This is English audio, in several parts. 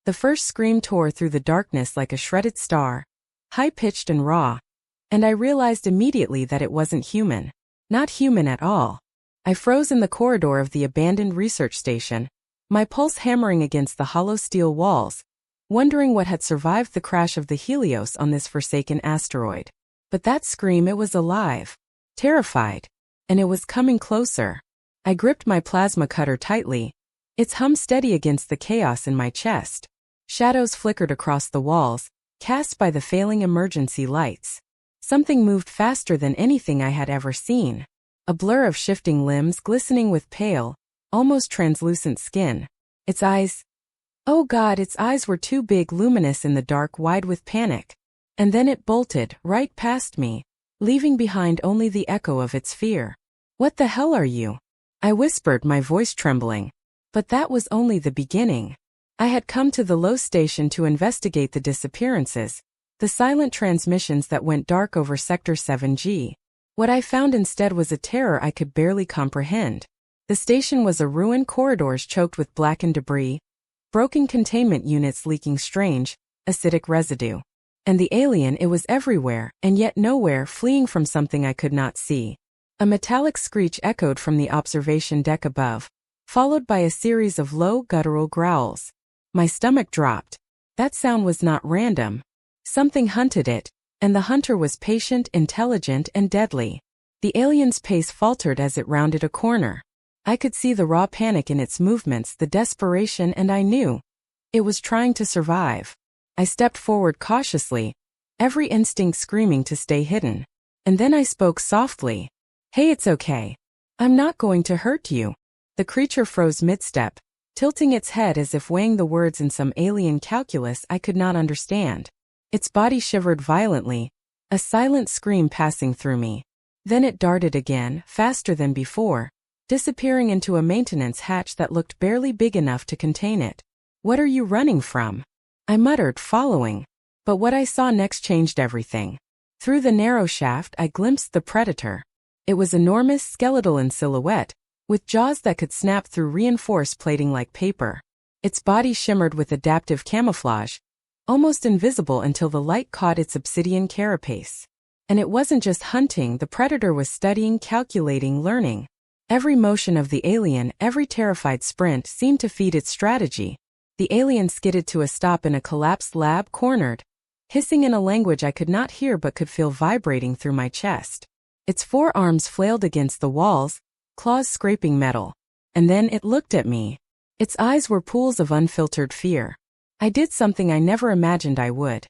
The first scream tore through the darkness like a shredded star, high-pitched and raw, and I realized immediately that it wasn't human. Not human at all. I froze in the corridor of the abandoned research station, my pulse hammering against the hollow steel walls, wondering what had survived the crash of the Helios on this forsaken asteroid. But that scream, it was alive, terrified, and it was coming closer. I gripped my plasma cutter tightly, its hum steady against the chaos in my chest. Shadows flickered across the walls, cast by the failing emergency lights. Something moved faster than anything I had ever seen. A blur of shifting limbs glistening with pale, almost translucent skin. Its eyes. Oh God, its eyes were too big, luminous in the dark, wide with panic. And then it bolted, right past me, leaving behind only the echo of its fear. What the hell are you? I whispered, my voice trembling. But that was only the beginning. I had come to the low station to investigate the disappearances, the silent transmissions that went dark over Sector 7G. What I found instead was a terror I could barely comprehend. The station was a ruin, corridors choked with blackened debris, broken containment units leaking strange, acidic residue. And the alien, it was everywhere, and yet nowhere, fleeing from something I could not see. A metallic screech echoed from the observation deck above, followed by a series of low, guttural growls. My stomach dropped. That sound was not random. Something hunted it, and the hunter was patient, intelligent, and deadly. The alien's pace faltered as it rounded a corner. I could see the raw panic in its movements, the desperation, and I knew it was trying to survive. I stepped forward cautiously, every instinct screaming to stay hidden. And then I spoke softly. Hey, it's okay. I'm not going to hurt you. The creature froze mid-step, tilting its head as if weighing the words in some alien calculus I could not understand. Its body shivered violently, a silent scream passing through me. Then it darted again, faster than before, disappearing into a maintenance hatch that looked barely big enough to contain it. What are you running from? I muttered, following. But what I saw next changed everything. Through the narrow shaft I glimpsed the predator. It was enormous, skeletal in silhouette, with jaws that could snap through reinforced plating like paper. Its body shimmered with adaptive camouflage, almost invisible until the light caught its obsidian carapace. And it wasn't just hunting, the predator was studying, calculating, learning. Every motion of the alien, every terrified sprint seemed to feed its strategy. The alien skidded to a stop in a collapsed lab, cornered, hissing in a language I could not hear but could feel vibrating through my chest. Its forearms flailed against the walls, claws scraping metal. And then it looked at me. Its eyes were pools of unfiltered fear. I did something I never imagined I would.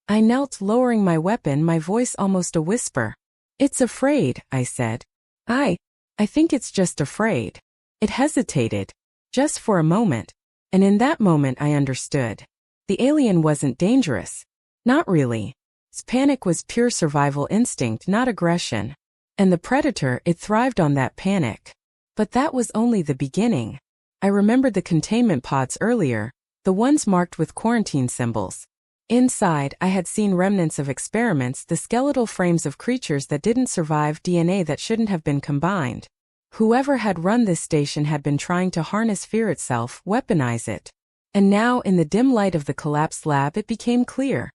I knelt, lowering my weapon, my voice almost a whisper. It's afraid, I said. I think it's just afraid. It hesitated, just for a moment, and in that moment I understood. The alien wasn't dangerous. Not really. Its panic was pure survival instinct, not aggression. And the predator, it thrived on that panic. But that was only the beginning. I remembered the containment pods earlier, the ones marked with quarantine symbols. Inside, I had seen remnants of experiments, the skeletal frames of creatures that didn't survive, DNA that shouldn't have been combined. Whoever had run this station had been trying to harness fear itself, weaponize it. And now, in the dim light of the collapsed lab, it became clear.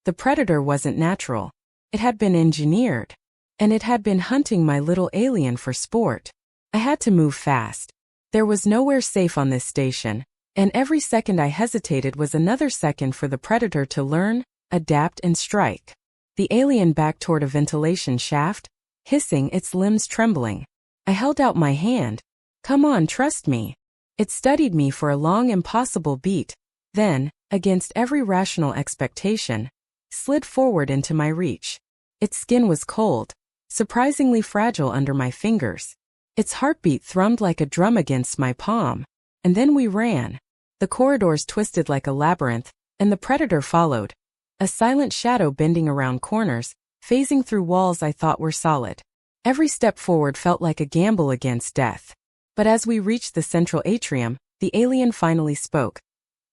The predator wasn't natural. It had been engineered. And it had been hunting my little alien for sport. I had to move fast. There was nowhere safe on this station, and every second I hesitated was another second for the predator to learn, adapt, and strike. The alien backed toward a ventilation shaft, hissing, its limbs trembling. I held out my hand. Come on, trust me. It studied me for a long, impossible beat, then, against every rational expectation, slid forward into my reach. Its skin was cold, surprisingly fragile under my fingers. Its heartbeat thrummed like a drum against my palm. And then we ran. The corridors twisted like a labyrinth, and the predator followed. A silent shadow bending around corners, phasing through walls I thought were solid. Every step forward felt like a gamble against death. But as we reached the central atrium, the alien finally spoke.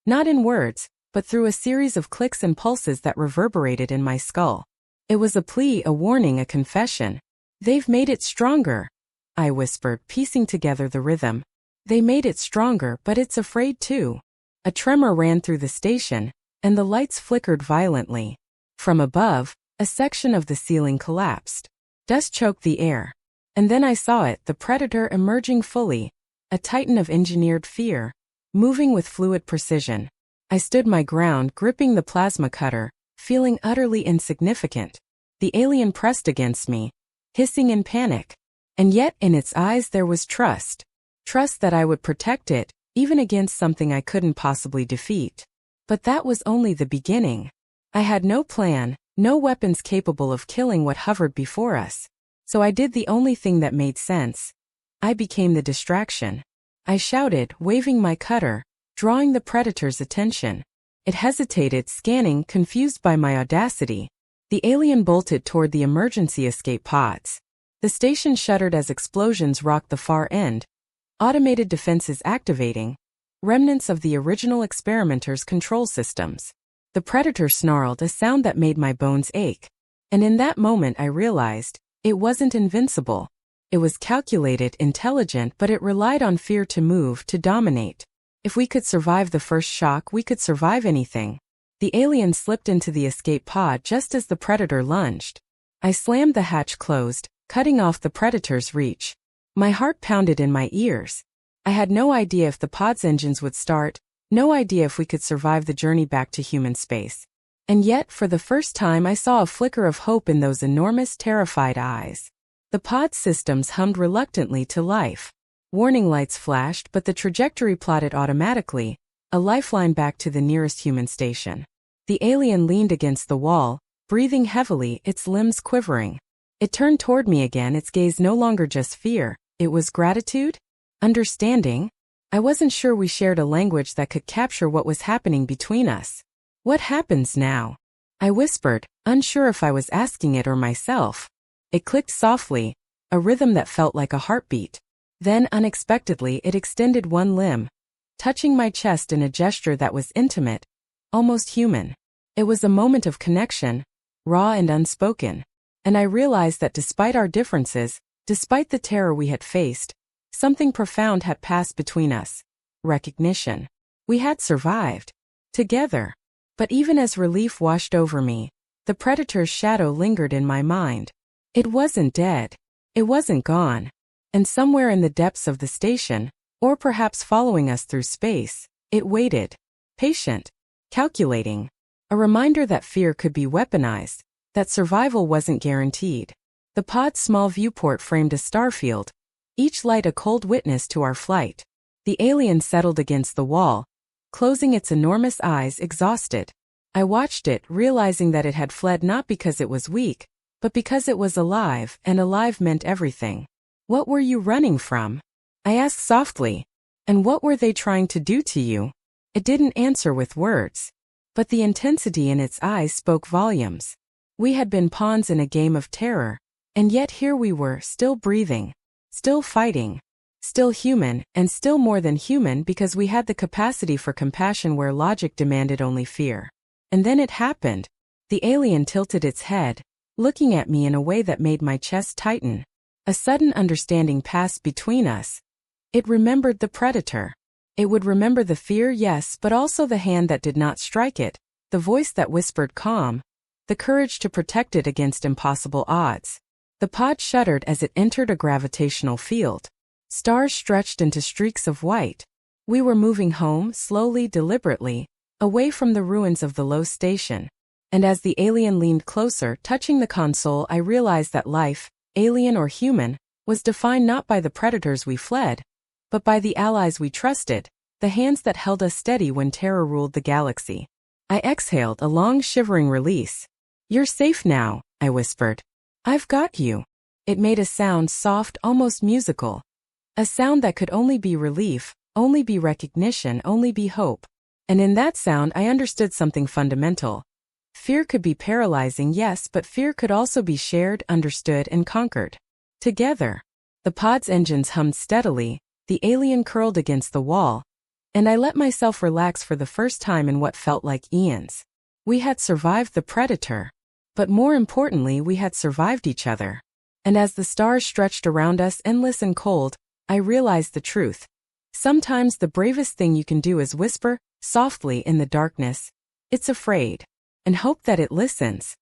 Not in words, but through a series of clicks and pulses that reverberated in my skull. It was a plea, a warning, a confession. They've made it stronger, I whispered, piecing together the rhythm. They made it stronger, but it's afraid too. A tremor ran through the station, and the lights flickered violently. From above, a section of the ceiling collapsed. Dust choked the air. And then I saw it, the predator emerging fully, a titan of engineered fear, moving with fluid precision. I stood my ground, gripping the plasma cutter, feeling utterly insignificant. The alien pressed against me, hissing in panic. And yet in its eyes there was trust. Trust that I would protect it, even against something I couldn't possibly defeat. But that was only the beginning. I had no plan, no weapons capable of killing what hovered before us. So I did the only thing that made sense. I became the distraction. I shouted, waving my cutter, drawing the predator's attention. It hesitated, scanning, confused by my audacity. The alien bolted toward the emergency escape pods. The station shuddered as explosions rocked the far end, automated defenses activating, remnants of the original experimenter's control systems. The predator snarled, a sound that made my bones ache. And in that moment I realized, it wasn't invincible. It was calculated, intelligent, but it relied on fear to move, to dominate. If we could survive the first shock, we could survive anything. The alien slipped into the escape pod just as the predator lunged. I slammed the hatch closed, cutting off the predator's reach. My heart pounded in my ears. I had no idea if the pod's engines would start, no idea if we could survive the journey back to human space. And yet, for the first time I saw a flicker of hope in those enormous, terrified eyes. The pod systems hummed reluctantly to life. Warning lights flashed, but the trajectory plotted automatically, a lifeline back to the nearest human station. The alien leaned against the wall, breathing heavily, its limbs quivering. It turned toward me again, its gaze no longer just fear, it was gratitude? Understanding? I wasn't sure we shared a language that could capture what was happening between us. What happens now? I whispered, unsure if I was asking it or myself. It clicked softly, a rhythm that felt like a heartbeat. Then, unexpectedly, it extended one limb, touching my chest in a gesture that was intimate, almost human. It was a moment of connection, raw and unspoken. And I realized that despite our differences, despite the terror we had faced, something profound had passed between us. Recognition. We had survived. Together. But even as relief washed over me, the predator's shadow lingered in my mind. It wasn't dead. It wasn't gone. And somewhere in the depths of the station, or perhaps following us through space, it waited. Patient. Calculating. A reminder that fear could be weaponized, that survival wasn't guaranteed. The pod's small viewport framed a starfield, each light a cold witness to our flight. The alien settled against the wall, closing its enormous eyes, exhausted. I watched it, realizing that it had fled not because it was weak, but because it was alive, and alive meant everything. What were you running from? I asked softly. And what were they trying to do to you? It didn't answer with words. But the intensity in its eyes spoke volumes. We had been pawns in a game of terror, and yet here we were, still breathing, still fighting, still human, and still more than human because we had the capacity for compassion where logic demanded only fear. And then it happened. The alien tilted its head, looking at me in a way that made my chest tighten. A sudden understanding passed between us. It remembered the predator. It would remember the fear, yes, but also the hand that did not strike it, the voice that whispered calm, the courage to protect it against impossible odds. The pod shuddered as it entered a gravitational field. Stars stretched into streaks of white. We were moving home, slowly, deliberately, away from the ruins of the low station. And as the alien leaned closer, touching the console, I realized that life, alien or human, was defined not by the predators we fled, but by the allies we trusted, the hands that held us steady when terror ruled the galaxy. I exhaled, a long shivering release. "You're safe now," I whispered. "I've got you." It made a sound soft, almost musical. A sound that could only be relief, only be recognition, only be hope. And in that sound I understood something fundamental. Fear could be paralyzing, yes, but fear could also be shared, understood, and conquered. Together. The pod's engines hummed steadily, the alien curled against the wall, and I let myself relax for the first time in what felt like eons. We had survived the predator. But more importantly, we had survived each other. And as the stars stretched around us, endless and cold, I realized the truth. Sometimes the bravest thing you can do is whisper, softly in the darkness. It's afraid, and hope that it listens.